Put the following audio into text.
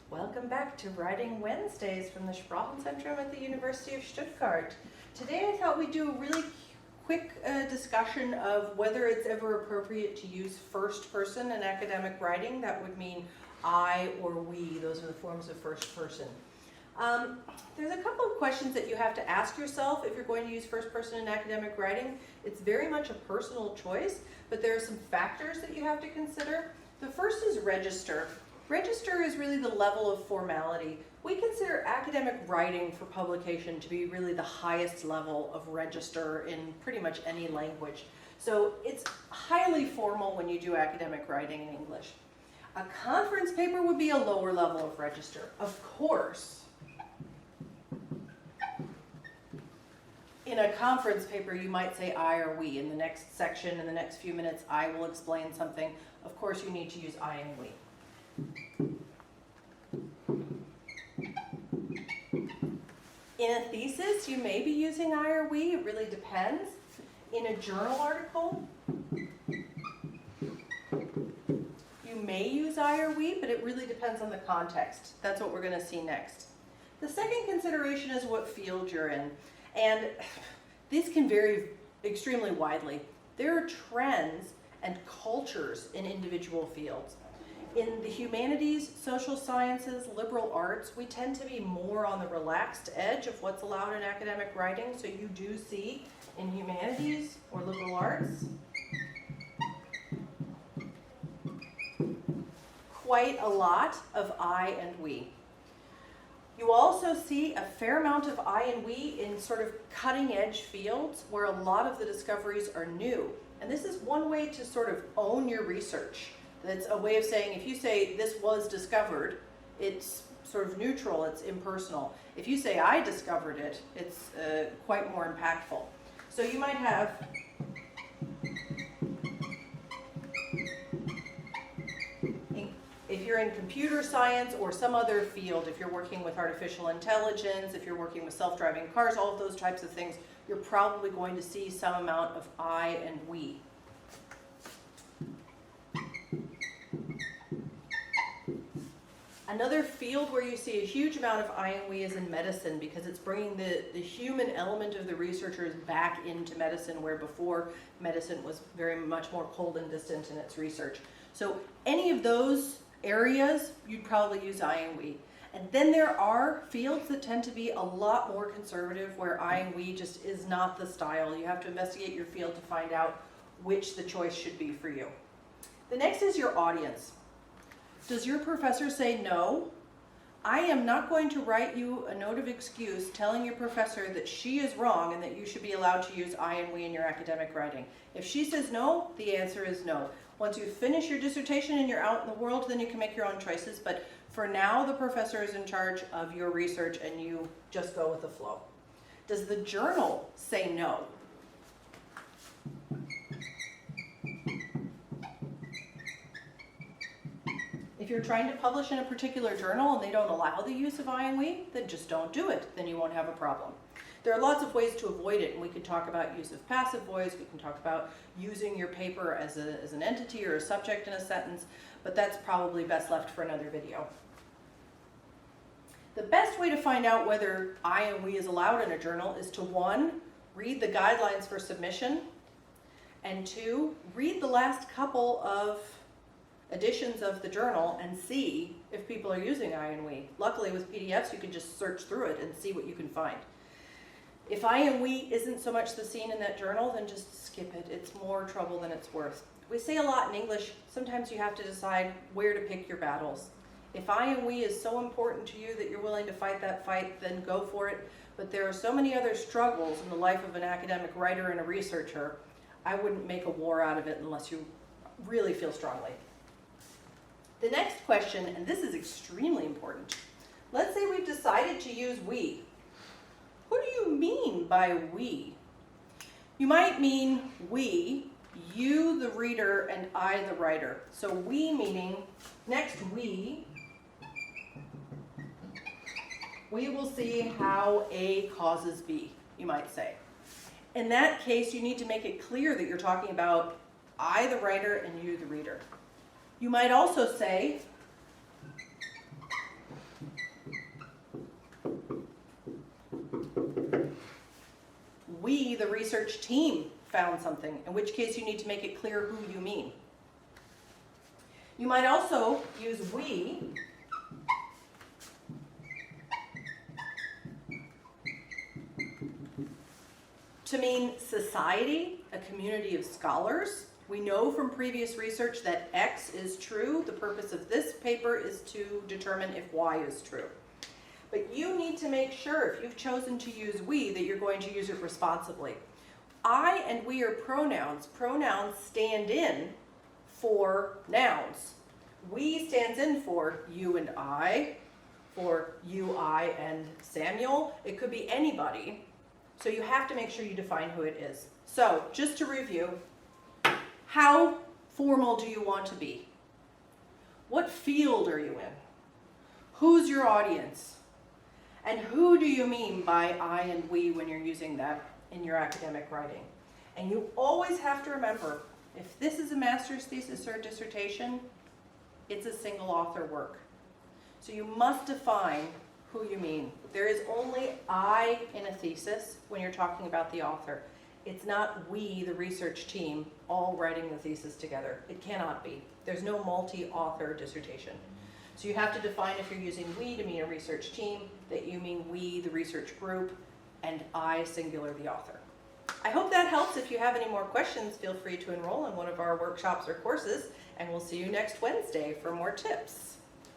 Welcome back to Writing Wednesdays from the Sprachenzentrum at the University of Stuttgart. Today I thought we'd do a really quick discussion of whether it's ever appropriate to use first person in academic writing. That would mean I or we. Those are the forms of first person. There's a couple of questions that you have to ask yourself if you're going to use first person in academic writing. It's very much a personal choice, but there are some factors that you have to consider. The first is register. Register is really the level of formality. We consider academic writing for publication to be really the highest level of register in pretty much any language. So it's highly formal when you do academic writing in English. A conference paper would be a lower level of register. Of course, in a conference paper you might say I or we. In the next section, in the next few minutes, I will explain something. Of course you need to use I and we. In a thesis, you may be using I or we, it really depends. In a journal article, you may use I or we, but it really depends on the context. That's what we're going to see next. The second consideration is what field you're in, and these can vary extremely widely. There are trends and cultures in individual fields. In the humanities, social sciences, liberal arts, we tend to be more on the relaxed edge of what's allowed in academic writing. So you do see in humanities or liberal arts quite a lot of I and we. You also see a fair amount of I and we in sort of cutting edge fields where a lot of the discoveries are new. And this is one way to sort of own your research. That's a way of saying, if you say this was discovered, it's sort of neutral, it's impersonal. If you say I discovered it, it's quite more impactful. So you might have if you're in computer science or some other field, if you're working with artificial intelligence, if you're working with self-driving cars, all of those types of things, you're probably going to see some amount of I and we. Another field where you see a huge amount of I and we is in medicine, because it's bringing the human element of the researchers back into medicine, where before medicine was very much more cold and distant in its research. So any of those areas, you'd probably use I and we. And then there are fields that tend to be a lot more conservative, where I and we just is not the style. You have to investigate your field to find out which the choice should be for you. The next is your audience. Does your professor say, no, I am not going to write you a note of excuse telling your professor that she is wrong and that you should be allowed to use I and we in your academic writing? If she says no, the answer is no. Once you finish your dissertation and you're out in the world, then you can make your own choices. But for now, the professor is in charge of your research and you just go with the flow. Does the journal say no? If you're trying to publish in a particular journal and they don't allow the use of I and we, then just don't do it. Then you won't have a problem. There are lots of ways to avoid it, and we could talk about use of passive voice, we can talk about using your paper as an entity or a subject in a sentence, but that's probably best left for another video. The best way to find out whether I and we is allowed in a journal is to, 1, read the guidelines for submission, and 2, read the last couple of editions of the journal and see if people are using I and we. Luckily with PDFs you can just search through it and see what you can find. If I and we isn't so much the scene in that journal, then just skip it. It's more trouble than it's worth. We say a lot in English, sometimes you have to decide where to pick your battles. If I and we is so important to you that you're willing to fight that fight, then go for it. But there are so many other struggles in the life of an academic writer and a researcher, I wouldn't make a war out of it unless you really feel strongly. The next question, and this is extremely important. Let's say we've decided to use we. What do you mean by we? You might mean we, you the reader, and I the writer. So we meaning, next we will see how A causes B, you might say. In that case, you need to make it clear that you're talking about I the writer and you the reader. You might also say, we, the research team, found something, in which case you need to make it clear who you mean. You might also use we to mean society, a community of scholars. We know from previous research that X is true. The purpose of this paper is to determine if Y is true. But you need to make sure, if you've chosen to use we, that you're going to use it responsibly. I and we are pronouns. Pronouns stand in for nouns. We stands in for you and I, for you, I, and Samuel. It could be anybody. So you have to make sure you define who it is. So just to review, how formal do you want to be? What field are you in? Who's your audience? And who do you mean by I and we when you're using that in your academic writing? And you always have to remember, if this is a master's thesis or a dissertation, it's a single author work. So you must define who you mean. There is only I in a thesis when you're talking about the author. It's not we, the research team, all writing the thesis together. It cannot be. There's no multi-author dissertation. So you have to define, if you're using we to mean a research team, that you mean we, the research group, and I, singular, the author. I hope that helps. If you have any more questions, feel free to enroll in one of our workshops or courses, and we'll see you next Wednesday for more tips.